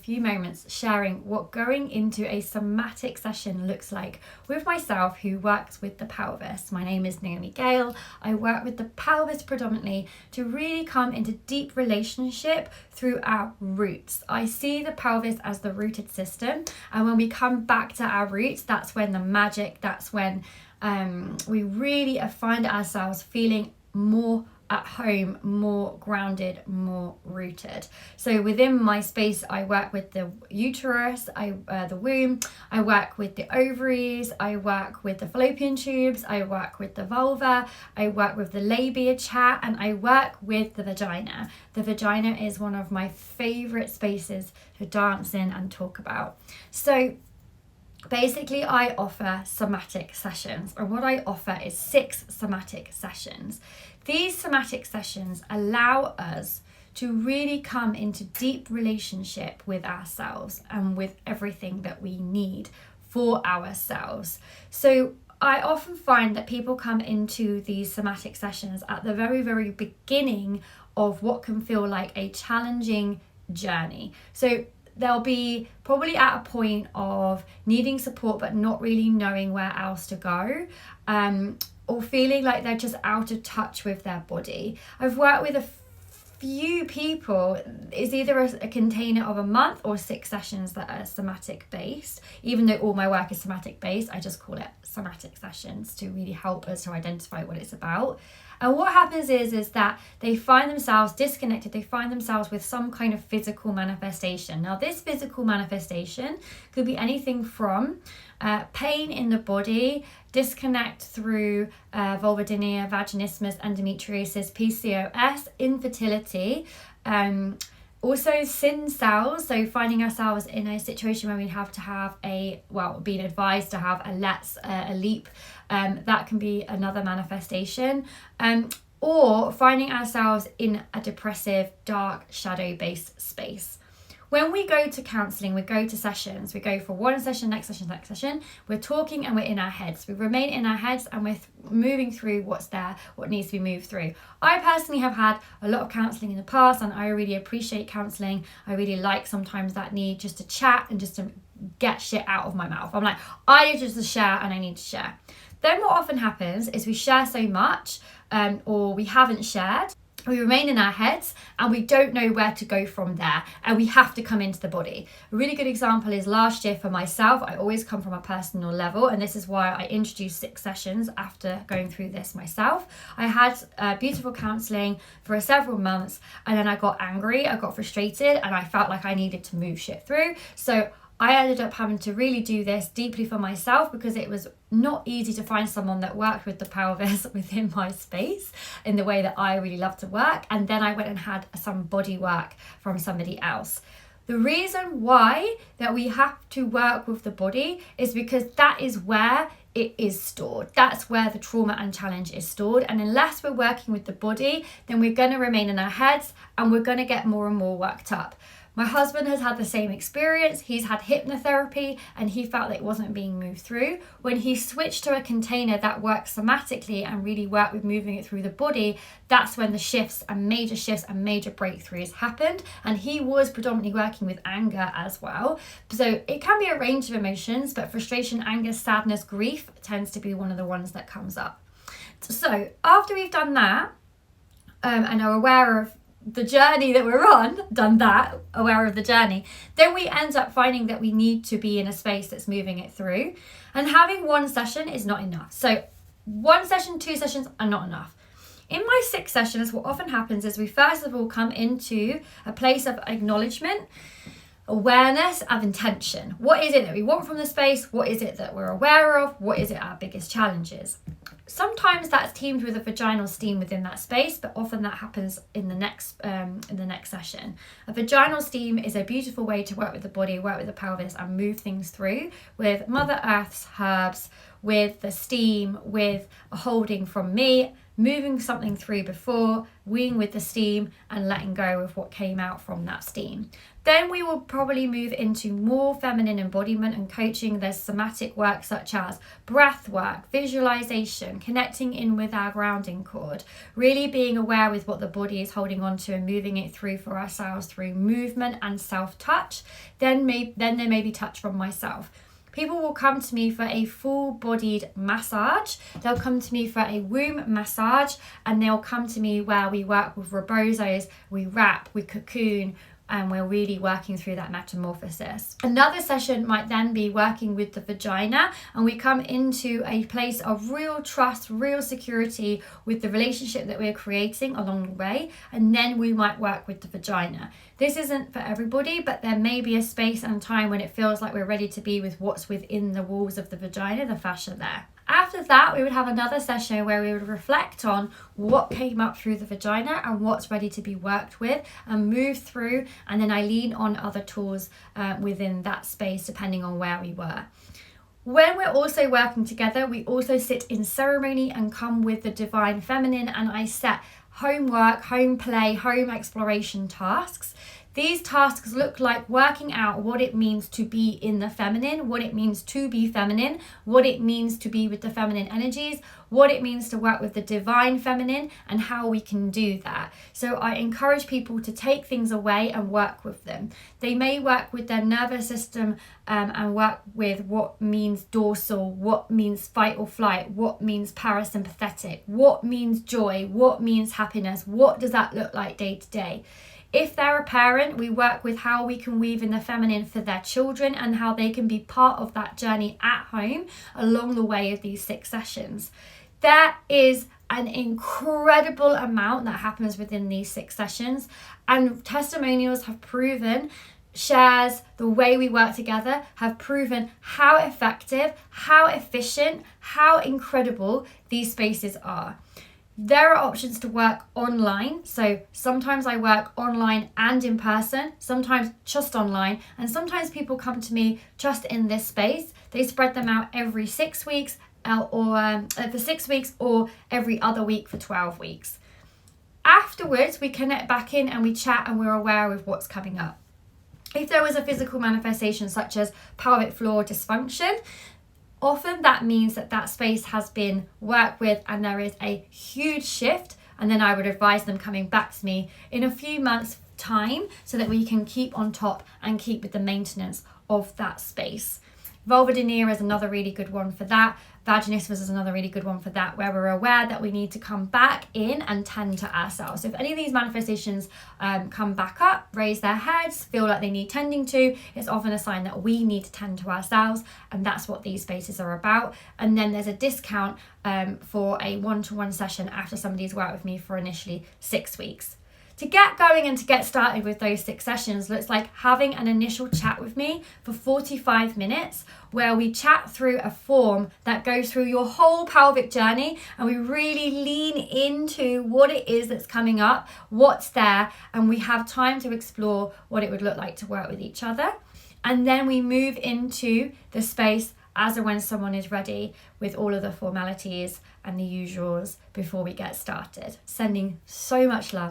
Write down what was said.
few moments sharing what going into a somatic session looks like with myself, who works with the pelvis. My name is Naomi Gale. I work with the pelvis predominantly to really come into deep relationship through our roots. I see the pelvis as the rooted system, and when we come back to our roots, that's when the magic, that's when we really find ourselves feeling more at home, more grounded, more rooted. So within my space, I work with the uterus, the womb, I work with the ovaries, I work with the fallopian tubes, I work with the vulva, I work with the labia chat, and I work with the vagina. The vagina is one of my favorite spaces to dance in and talk about. So basically, I offer somatic sessions, and what I offer is 6 somatic sessions. These somatic sessions allow us to really come into deep relationship with ourselves and with everything that we need for ourselves. So I often find that people come into these somatic sessions at the very, very beginning of what can feel like a challenging journey. So they'll be probably at a point of needing support but not really knowing where else to go, or feeling like they're just out of touch with their body. I've worked with a few people, it's either a container of a month or 6 sessions that are somatic based. Even though all my work is somatic based, I just call it somatic sessions to really help us to identify what it's about. And what happens is that they find themselves disconnected, they find themselves with some kind of physical manifestation. Now, this physical manifestation could be anything from pain in the body, disconnect through vulvodynia, vaginismus, endometriosis, PCOS, infertility, also sin cells, so finding ourselves in a situation where we have to have being advised to have a leap, that can be another manifestation, or finding ourselves in a depressive, dark, shadow-based space. When we go to counselling, we go to sessions, we go for one session, next session, we're talking and we're in our heads. We remain in our heads and we're moving through what's there, what needs to be moved through. I personally have had a lot of counselling in the past, and I really appreciate counselling. I really like sometimes that need just to chat and just to get shit out of my mouth. I'm like, I need just to share and I need to share. Then what often happens is we share so much, or we haven't shared. We remain in our heads and we don't know where to go from there, and we have to come into the body. A really good example is last year for myself. I always come from a personal level, and this is why I introduced 6 sessions after going through this myself. I had beautiful counselling for several months, and then I got angry, I got frustrated, and I felt like I needed to move shit through. So I ended up having to really do this deeply for myself, because it was not easy to find someone that worked with the pelvis within my space in the way that I really love to work. And then I went and had some body work from somebody else. The reason why that we have to work with the body is because that is where it is stored. That's where the trauma and challenge is stored. And unless we're working with the body, then we're going to remain in our heads and we're going to get more and more worked up. My husband has had the same experience. He's had hypnotherapy and he felt that it wasn't being moved through. When he switched to a container that works somatically and really worked with moving it through the body, that's when the shifts and major breakthroughs happened. And he was predominantly working with anger as well. So it can be a range of emotions, but frustration, anger, sadness, grief tends to be one of the ones that comes up. So after we've done that, and are aware of the journey that we're on, done that, aware of the journey, then we end up finding that we need to be in a space that's moving it through. And having one session is not enough. So 1 session, 2 sessions are not enough. In my 6 sessions, what often happens is we first of all come into a place of acknowledgement, awareness, of intention. What is it that we want from the space? What is it that we're aware of? What is it our biggest challenges? Sometimes that's teamed with a vaginal steam within that space, but often that happens in the next session. A vaginal steam is a beautiful way to work with the body, work with the pelvis, and move things through with Mother Earth's herbs, with the steam, with a holding from me, moving something through before, weeing with the steam, and letting go of what came out from that steam. Then we will probably move into more feminine embodiment and coaching. There's somatic work such as breath work, visualization, connecting in with our grounding cord, really being aware with what the body is holding on to and moving it through for ourselves through movement and self-touch. Then there may be touch from myself. People will come to me for a full-bodied massage. They'll come to me for a womb massage, and they'll come to me where we work with rebosos, we wrap, we cocoon, and we're really working through that metamorphosis. Another session might then be working with the vagina, and we come into a place of real trust, real security with the relationship that we're creating along the way, and then we might work with the vagina. This isn't for everybody, but there may be a space and time when it feels like we're ready to be with what's within the walls of the vagina, the fascia there. After that, we would have another session where we would reflect on what came up through the vagina and what's ready to be worked with and move through, and then I lean on other tools within that space depending on where we were. When we're also working together, we also sit in ceremony and come with the divine feminine, and I set homework, home play, home exploration tasks. These tasks look like working out what it means to be in the feminine, what it means to be feminine, what it means to be with the feminine energies, what it means to work with the divine feminine, and how we can do that. So I encourage people to take things away and work with them. They may work with their nervous system and work with what means dorsal, what means fight or flight, what means parasympathetic, what means joy, what means happiness, what does that look like day to day. If they're a parent, we work with how we can weave in the feminine for their children and how they can be part of that journey at home along the way of these 6 sessions. There is an incredible amount that happens within these 6 sessions, and testimonials have proven, shares, the way we work together have proven how effective, how efficient, how incredible these spaces are. There are options to work online. So sometimes I work online and in person, sometimes just online, and sometimes people come to me just in this space. They spread them out every 6 weeks or for 6 weeks or every other week for 12 weeks. Afterwards, we connect back in and we chat and we're aware of what's coming up. If there was a physical manifestation such as pelvic floor dysfunction, often that means that space has been worked with and there is a huge shift, and then I would advise them coming back to me in a few months' time so that we can keep on top and keep with the maintenance of that space. Vulvodynia is another really good one for that. Vaginismus is another really good one for that, where we're aware that we need to come back in and tend to ourselves. So if any of these manifestations come back up, raise their heads, feel like they need tending to, it's often a sign that we need to tend to ourselves, and that's what these spaces are about. And then there's a discount for a one-to-one session after somebody's worked with me for initially 6 weeks. To get going and to get started with those 6 sessions looks like having an initial chat with me for 45 minutes where we chat through a form that goes through your whole pelvic journey, and we really lean into what it is that's coming up, what's there, and we have time to explore what it would look like to work with each other. And then we move into the space as and when someone is ready with all of the formalities and the usuals before we get started. Sending so much love.